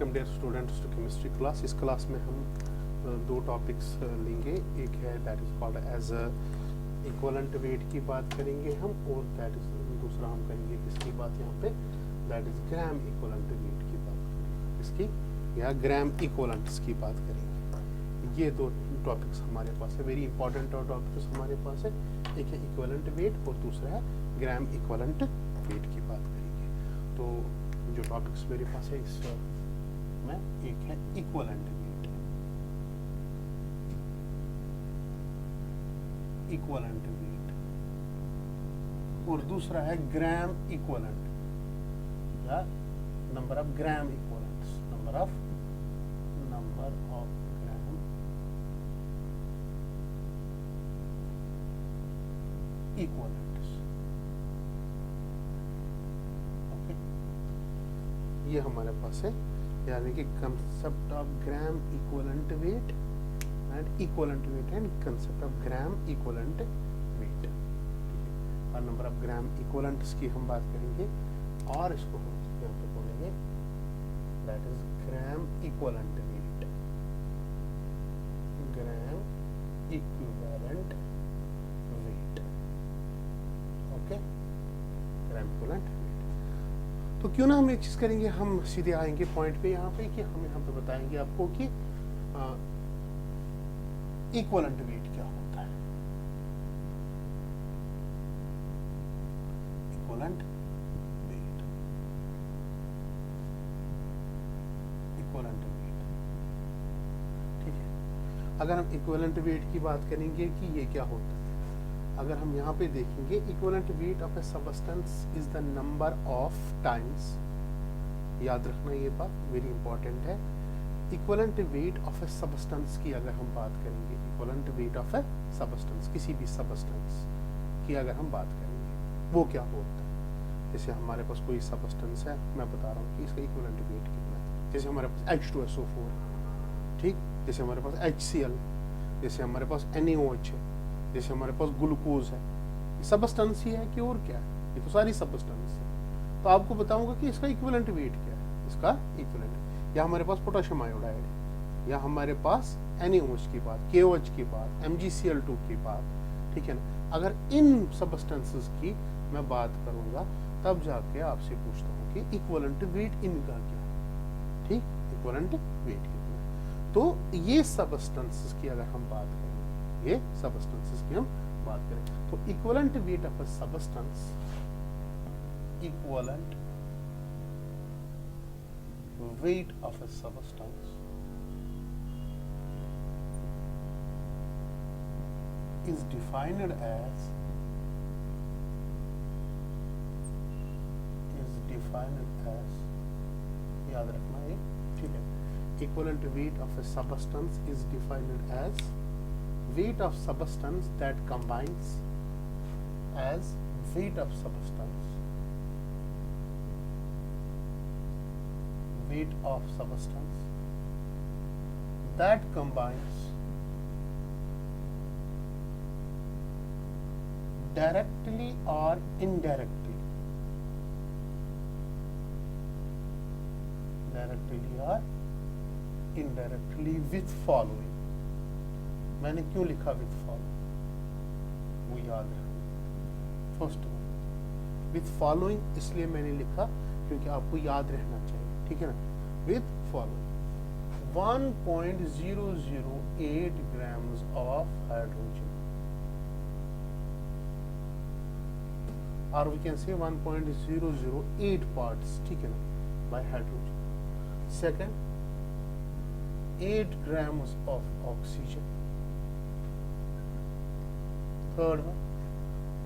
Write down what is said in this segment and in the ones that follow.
Welcome dear students to chemistry class. इस class में हम दो टॉपिक्स लेंगे। एक है that is called as equivalent weight की बात करेंगे हम, और दैट इज दूसरा हम करेंगे किसकी बात यहाँ पे, that is gram equivalent weight की बात करेंगे, इसकी या ग्राम इक्वलेंट्स की बात करेंगे। ये दो टॉपिक्स हमारे पास है, वेरी इंपॉर्टेंट टॉपिक्स हमारे पास है। एक है इक्वलेंट वेट और दूसरा है ग्राम इक्वलेंट वेट की बात करेंगे। तो जो टॉपिक्स मेरे पास है इसमें एक है इक्वलेंट वेट, इक्वलेंट वेट, और दूसरा है ग्राम इक्वलेंट या number of gram equivalents, number of gram equivalents. Okay, ये हमारे पास है, यानी कि concept of gram equivalent weight and equivalent weight and concept of gram equivalent weight. ठीक है, और नंबर ऑफ ग्राम इक्वलेंट्स की हम बात करेंगे, और इसको हम यहाँ पे बोलेंगे that is gram equivalent weight, gram equivalent weight. Okay, gram equivalent wait. तो क्यों ना हम एक चीज करेंगे, हम सीधे आएंगे पॉइंट पे यहाँ पे कि हम यहाँ पे बताएंगे आपको कि इक्वलेंट वेट क्या होता है। Equivalent weight, equivalent weight. ठीक है, अगर हम इक्वलेंट वेट की बात करेंगे कि ये क्या होता है, अगर हम यहाँ पे देखेंगे equivalent weight of A substance is the number of times, याद रखना ये बात वेरी इंपॉर्टेंट है। Equivalent weight of A substance की अगर हम बात करेंगे, equivalent weight of A substance, किसी भी सबस्टेंस की अगर हम बात करेंगे, वो क्या होता है। जैसे हमारे पास कोई सबस्टेंस है, मैं बता रहा हूँ कि इसका इक्वलेंट वेट कितना है। जैसे हमारे पास H2SO4, ठीक, जैसे हमारे पास HCl, जैसे हमारे पास NaOH है, जैसे हमारे पास ग्लूकोज है। सबस्टेंस ही है कि और क्या है, ये तो सारी सबस्टेंस है। तो आपको बताऊंगा कि इसका इक्विवेलेंट वेट क्या है, इसका इक्विवेलेंट, या हमारे पास पोटेशियम आयोडाइड है, या हमारे पास NaOH की बात, KOH की बात, MgCl2 की बात, ठीक है ना। अगर इन सबस्टेंसेस की मैं बात करूंगा तब जाके आपसे पूछता हूँ कि इक्विवेलेंट वेट इनका क्या है। ठीक, इक्विवेलेंट वेट कितना है। तो ये सबस्टेंसेस की अगर हम बात करें, ये सबस्टेंसेस की हम बात करें, तो equivalent weight of a substance, equivalent weight of a substance is defined as याद रखना ये, ठीक है। Equivalent weight of a substance is defined as weight of substance that combines as weight of substance, weight of substance that combines directly or indirectly, directly or indirectly with following। मैंने क्यों लिखा with follow, वो याद रखना। First one with following इसलिए मैंने लिखा क्योंकि आपको याद रहना चाहिए, ठीक है ना। With following 1.008 grams of hydrogen, और वी कैन से 1.008 पार्ट्स, ठीक है ना, bye hydrogen. Second 8 grams of oxygen, third one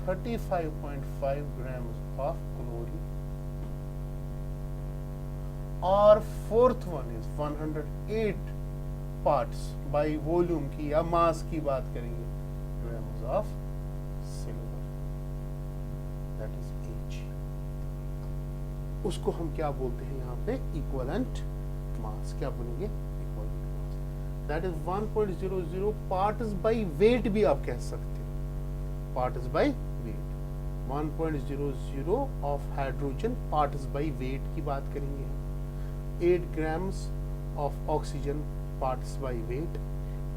35.5 grams of chlorine, और fourth one is 108 parts by volume की या mass की बात करेंगे, grams of silver, that is H। उसको हम क्या बोलते हैं यहाँ पे, इक्विवेलेंट मास। क्या बोलेंगे, equivalent mass, that is 1.00 parts by weight भी आप कह सकते हैं, parts by weight. 1.00 of hydrogen parts by weight की बात करेंगे हम। 8 grams of oxygen parts by weight,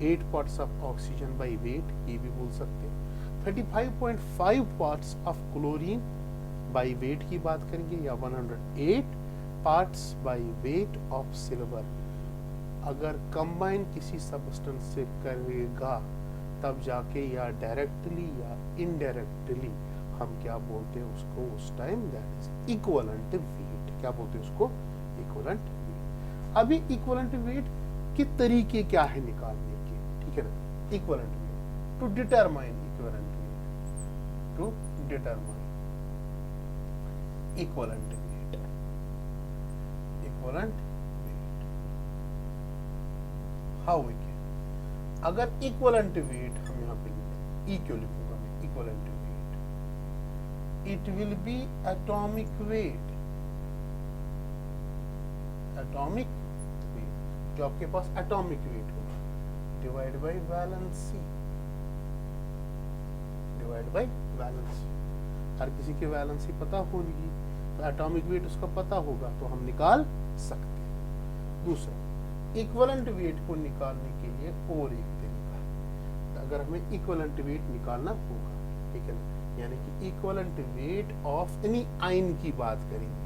8 parts of oxygen by weight, ये भी बोल सकते हैं। 35.5 parts of chlorine by weight की बात करेंगे, या 108 parts by weight of silver। अगर कंबाइन किसी सब्सटेंस से करेगा तब जाके या डायरेक्टली या इनडायरेक्टली हम क्या बोलते हैं उसको उस time, that is equivalent weight. क्या बोलते हैं उसको? Equivalent weight. अभी इक्विवेलेंट वेट के तरीके क्या है निकालने के, ठीक है ना? Equivalent weight to determine equivalent weight, to determine equivalent weight, equivalent weight how we can, अगर इक्विवेलेंट वेट हम यहाँ पे लिखें, ई क्यों लिखूंगा मैं equivalent weight, it will be atomic weight, atomic weight जो आपके पास atomic weight होगा divide by valency, divide by valency. हर किसी की वैलेंसी पता होगी तो एटॉमिक वेट उसका पता होगा तो हम निकाल सकते हैं। दूसरा, इक्विवेलेंट वेट को निकालने के लिए और एक तरीका है, तो अगर हमें इक्विवेलेंट वेट निकालना होगा, ठीक है ना, यानी कि equivalent weight of any ion की बात करेंगे,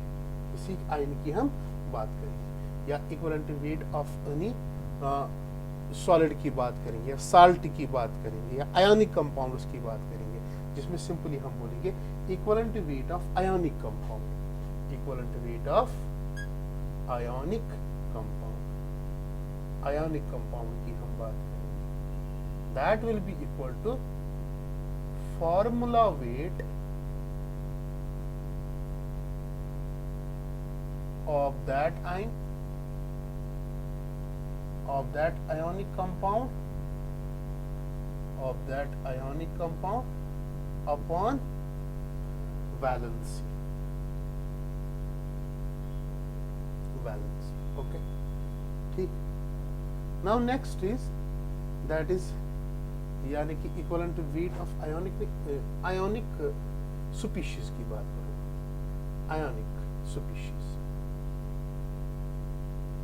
किसी आयन की हम बात करेंगे, या equivalent weight of any solid की बात करेंगे, या साल्ट की बात करेंगे, या आयोनिक कंपाउंड्स की बात करेंगे, जिसमें सिंपली हम बोलेंगे equivalent weight of ionic compound, equivalent weight of ionic compound, ionic compound की हम बात करेंगे, that will be equal to formula weight of that ion, of that ionic compound, of that ionic compound upon valency, valency, okay, ठीक। now next is, that is यानी कि equivalent weight of ionic species की बात करूँ, ionic species,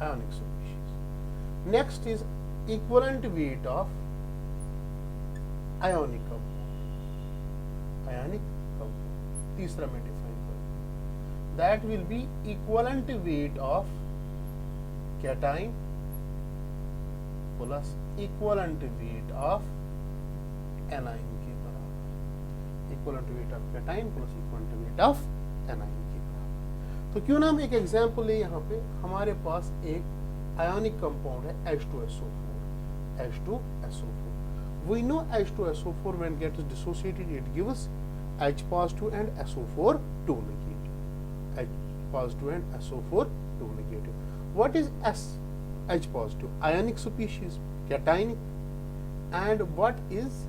ionic species. Next is equivalent weight of ionic compound, ionic compound. तीसरा मैं define करूँ, that will B equivalent weight of cation plus equivalent weight of anion के बराबर, equivalent weight of cation plus equivalent weight of anion के बराबर। तो क्यों ना हम एक एग्जांपल ले, यहाँ पे हमारे पास एक आयोनिक कंपाउंड है H2SO4, H2SO4। We know H2SO4 when gets dissociated it gives H positive and SO4 2 negative, H positive and SO4 2 negative। What is H positive? Ionic species, cationic, and what is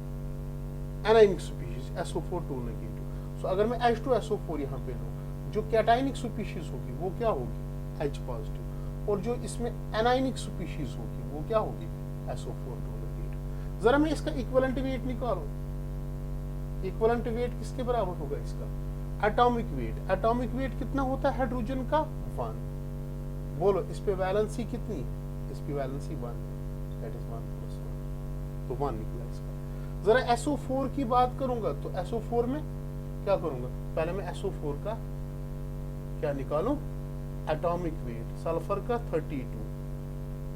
anionic species SO4 2 negative. So अगर मैं H2SO4 यहाँ पे लूँ, जो cationic species होगी वो क्या होगी? H पॉजिटिव, और जो इसमें एनाइनिक स्पीशीज होगी वो क्या होगी? SO4 2 negative. जरा मैं इसका इक्विवेलेंट वेट निकालूं, इक्विवेलेंट वेट किसके बराबर होगा इसका? Atomic weight. एटॉमिक वेट कितना होता है हाइड्रोजन का? 1। बोलो इस पे वैलेंसी कितनी? इस पे वैलेंसी 1, दैट इज 1 + 1, तो 1 निकला इसका। जरा SO4 की बात करूंगा तो SO4 में क्या करूंगा? पहले मैं SO4 का क्या निकालूं? Atomic weight. सल्फर का 32,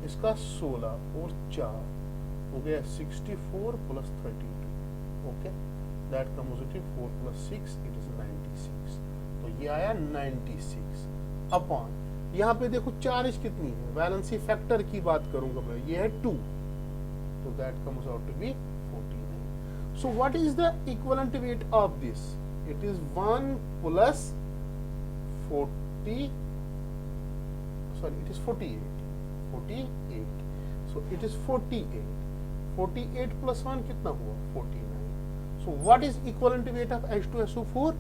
इसका 16 और 4 हो गया 64 + 32, okay, that comes to 4 + 6 it is 96। तो ये आया 96 अपॉन, यहाँ पे देखो चार्ज कितनी है, वैलेंसी फैक्टर की बात करूंगा मैं, ये है 2, तो that comes out to be 49। So what is the equivalent weight of this? It is 1 + 40, sorry, it is 48, 48, so it is 48, 48 + 1 कितना हुआ? 49। So what is equivalent weight of H2SO4?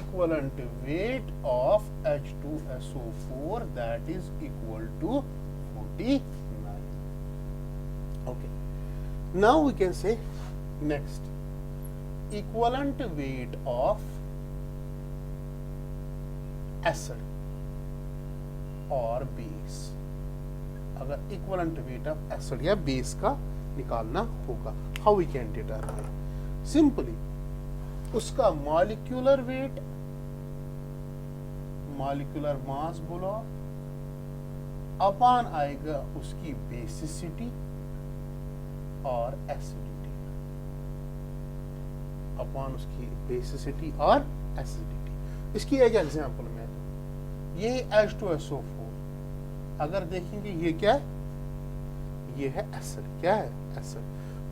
Equivalent weight of H2SO4, that is equal to 49, okay। Now we can say next, equivalent weight of acid, और base, अगर equivalent weight of acid या base का निकालना होगा, how we can determine, simply उसका molecular weight, molecular mass बोलो, upon आएगा उसकी बेसिसिटी और एसिडिटी, अपॉन उसकी बेसिसिटी और एसिडिटी। इसकी एक एग्जांपल में ये H2SO4, अगर देखेंगे ये क्या है, ये है एसिड, क्या है एसिड,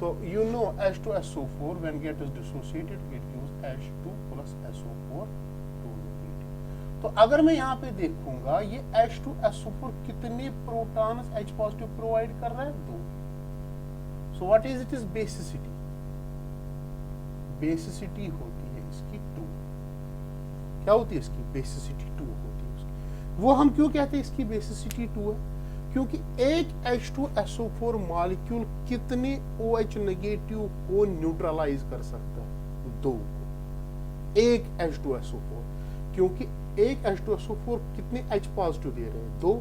तो you know H2SO4 when get is dissociated it gives H2 plus SO4 2 negative। तो अगर मैं यहाँ पे देखूंगा ये H2SO4 कितने प्रोटॉन्स H पॉजिटिव प्रोवाइड कर रहा है, 2। So what is it is basicity, basicity होती है इसकी 2, क्या होती है इसकी बेसिसिटी 2 होती है उसकी। वो हम क्यों कहते हैं इसकी बेसिसिटी 2 है, क्योंकि एक H2SO4 मॉलिक्यूल कितने OH नेगेटिव को न्यूट्रलाइज कर सकता है, 2 को, एक H2SO4, क्योंकि एक H2SO4 कितने H पॉजिटिव दे रहे हैं, 2,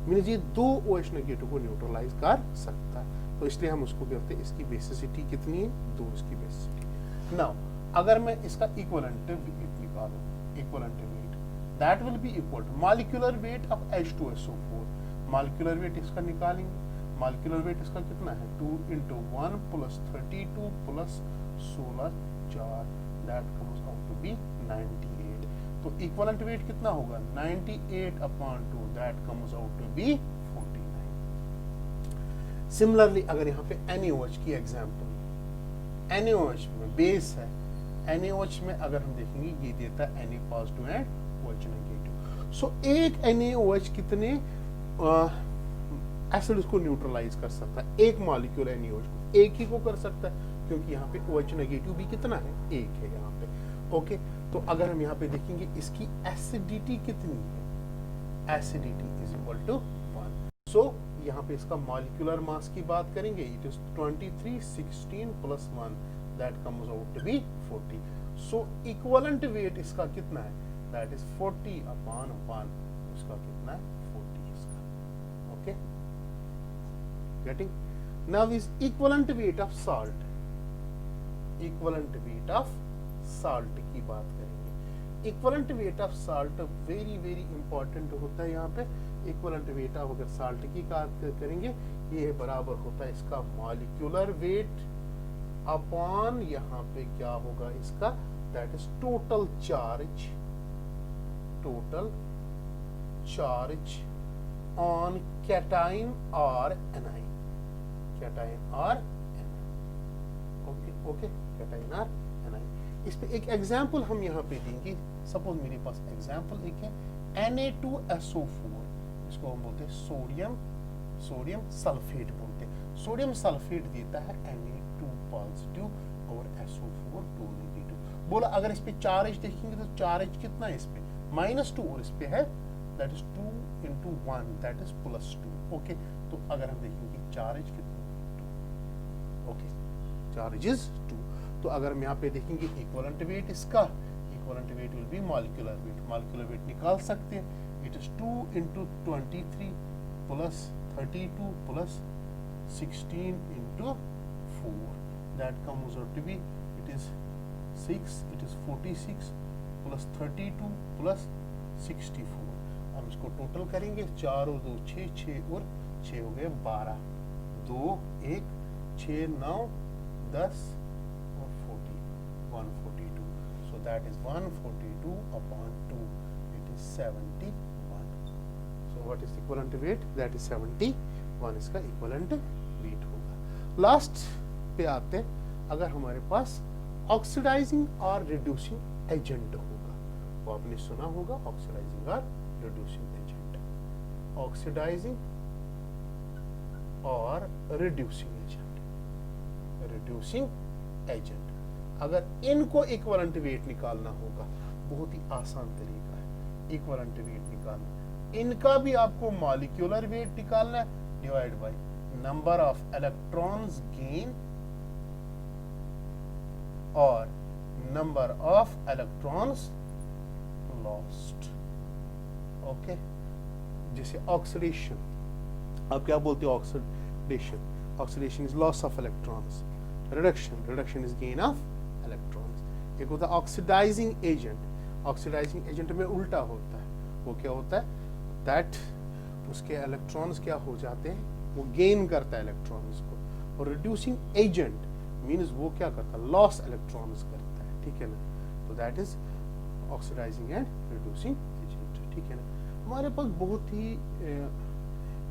मींस ये 2 OH नेगेटिव को न्यूट्रलाइज कर सकता है, तो इसलिए हम उसको कहते हैं इसकी बेसिसिटी कितनी है, 2 इसकी बेसिसिटी। नाउ अगर मैं इसका इक्विवेलेंट वेट निकालूं, equivalent weight that will be equal to molecular weight of H2SO4, molecular weight इसका निकालेंगे, मॉलिक्यूलर वेट इसका कितना है, 2 × 1 + 32 + 16 4, that comes out to be 98। तो इक्विवेलेंट वेट कितना होगा, 98/2, that comes out to be 49। Similarly अगर यहाँ पे NaOH की एग्जांपल, NaOH में बेस है, NaOH में अगर हम देखेंगे ये देता है Na positive and OH negative. So एक NaOH कितने एसिड को न्यूट्रलाइज कर सकता है, एक मॉलिक्यूल NaOH को एक ही को कर सकता है, क्योंकि यहाँ पे OH नेगेटिव भी कितना है, एक है यहाँ पे, ओके। तो अगर हम यहाँ पे देखेंगे इसकी एसिडिटी कितनी है, acidity is equal to 1। So यहाँ पे इसका मॉलिक्यूलर मास की बात करेंगे, it is 23 16 + 1, that comes out to be 40। So equivalent weight इसका कितना है, दैट इज 40/1, इसका कितना है 40 इसका, okay, getting. Now is equivalent weight of salt, equivalent weight of salt की बात करेंगे। Equivalent weight of salt very very important होता है यहाँ पे। इक्विवेलेंट वेट ऑफ अगर साल्ट की बात करेंगे, ये बराबर होता है इसका मॉलिक्यूलर वेट अपॉन यहाँ पे क्या होगा इसका, that is total charge, total charge on cation और एनाइन, कैटाइन और एनाइन, ओके ओके, कैटाइन और एनाइन। इस पे एक एग्जांपल हम यहाँ पे देंगे, सपोज मेरे पास एग्जांपल एक है Na2SO4, इसको हम बोलते हैं सोडियम सल्फेट बोलते हैं। सोडियम सल्फेट देता है Na2 पॉजिटिव और SO4 2 नेगेटिव। बोला अगर इस पे चार्ज देखेंगे तो चार्ज कितना है इस पे, -2, और इस पे है that is 2 × 1, that is +2, okay. तो अगर हम देखेंगे चार्ज कितना, 2, ओके, चार्ज इज 2। तो अगर हम यहाँ पे देखेंगे इक्विवेलेंट वेट इसका, equivalent weight will be molecular weight, molecular weight निकाल सकते हैं, it is 2 × 23 + 32 + 16 × 4, that comes out to be, it is 6, it is 46 + 32 + 64। हम इसको टोटल करेंगे, 4 और 2 6, 6 और 6 हो गए 12, 2 1 6 9 10 और 40, 142। So that is 142/2, it is 71. So what is equivalent weight? That is 71 इसका equivalent weight होगा। लास्ट पे आते हैं, अगर हमारे पास ऑक्सीडाइजिंग और रिड्यूसिंग एजेंट होगा, वो आपने सुना होगा ऑक्सीडाइजिंग और रिड्यूसिंग एजेंट, ऑक्सीडाइजिंग और रिड्यूसिंग एजेंट, रिड्यूसिंग एजेंट। अगर इनको इक्विवेलेंट वेट निकालना होगा, बहुत ही आसान तरीका है इक्विवेलेंट वेट निकालना। इनका भी आपको मॉलिक्यूलर वेट निकालना है, divide by number of electrons gain और number of electrons lost, okay. जैसे ऑक्सीडेशन, आप क्या बोलते हो oxidation? Oxidation is loss of electrons, reduction is gain of electrons. एक होता है ऑक्सीडाइजिंग एजेंट, ऑक्सीडाइजिंग एजेंट में उल्टा होता है, वो क्या होता है दैट उसके इलेक्ट्रॉन्स क्या हो जाते हैं, वो गेन करता है इलेक्ट्रॉन्स को, और रिड्यूसिंग एजेंट मीन्स वो क्या करता है, लॉस इलेक्ट्रॉन्स करता है, ठीक है ना। तो that is oxidising and reducing agent, ठीक है ना। हमारे पास बहुत ही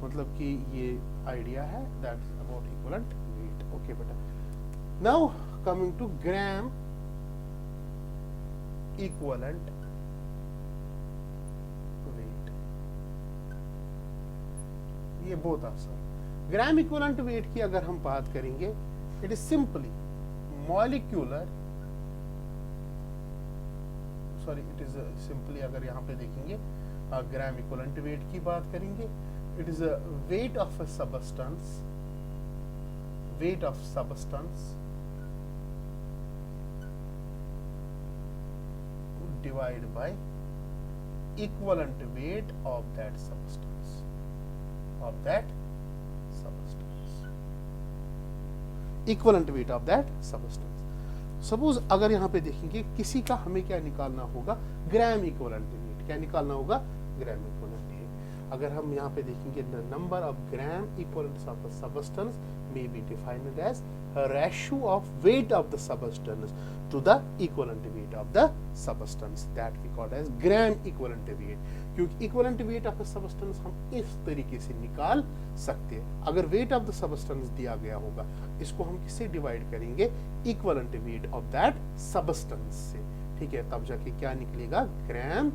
मतलब कि ये आइडिया है that is about equivalent weight. Okay बेटा, now coming to gram equivalent weight, ये बहुत आसान। ग्राम इक्विवेलेंट वेट की अगर हम बात करेंगे, it is simply molecular, sorry it is simply, अगर यहाँ पे देखेंगे ग्राम इक्विवेलेंट वेट की बात करेंगे, it is a weight of a substance, weight of substance divide by equivalent weight of that substance, of that substance, equivalent weight of that substance. Suppose अगर यहाँ पे देखेंगे किसी का हमें क्या निकालना होगा, ग्राम इक्विवेलेंट वेट, क्या निकालना होगा, ग्राम इक्विवेलेंट वेट। अगर हम यहाँ पे देखेंगे the number of gram equivalents of the substance may be defined as a ratio of weight of the substance to the equivalent weight of the substance, that we call as gram equivalent weight। क्योंकि equivalent weight of a substance हम इस तरीके से निकाल सकते हैं। अगर weight of the substance दिया गया होगा, इसको हम किससे डिवाइड करेंगे, equivalent weight of that substance से, ठीक है। तब जाके क्या निकलेगा, ग्राम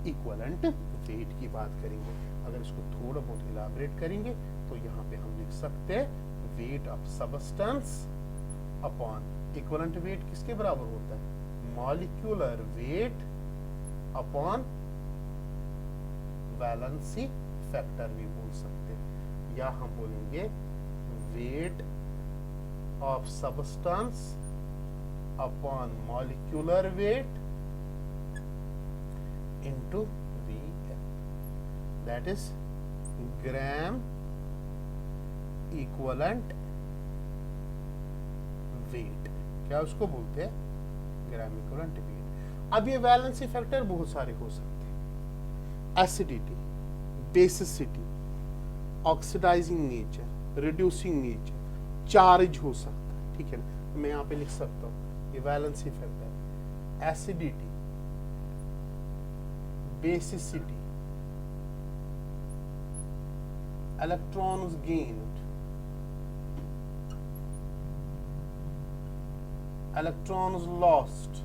इक्विवेलेंट वेट की बात करेंगे। अगर इसको थोड़ा बहुत इलाबरेट करेंगे तो यहाँ पे हम लिख सकते हैं weight of substance upon equivalent weight किसके बराबर होता है, molecular weight upon valency factor भी बोल सकते हैं, या हम बोलेंगे weight of substance upon molecular weight into VL, that is gram equivalent weight, क्या उसको बोलते हैं, ग्राम इक्विवेलेंट वेट। अब ये वैलेंसी फैक्टर बहुत सारे हो सकते हैं, acidity, basicity, oxidising nature, reducing nature, charge हो सकता है, ठीक है ना। मैं यहाँ पे लिख सकता हूँ ये valency factor, acidity, basicity, electrons gained, electrons lost,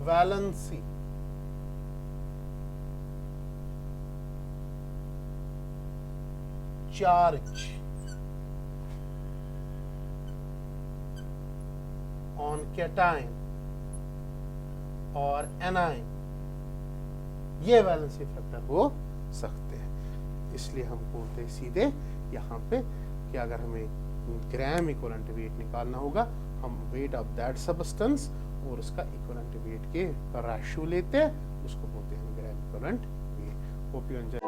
valency, charge on cation और anion, ये वैलेंसी फैक्टर हो सकते हैं। इसलिए हम बोलते हैं सीधे यहाँ पे कि अगर हमें ग्राम इक्विवेलेंट वेट निकालना होगा, हम वेट ऑफ दैट सबस्टेंस और उसका इक्विवेलेंट वेट के रेशियो लेते हैं, उसको बोलते हैं ग्राम equivalent wait. Hope you enjoy.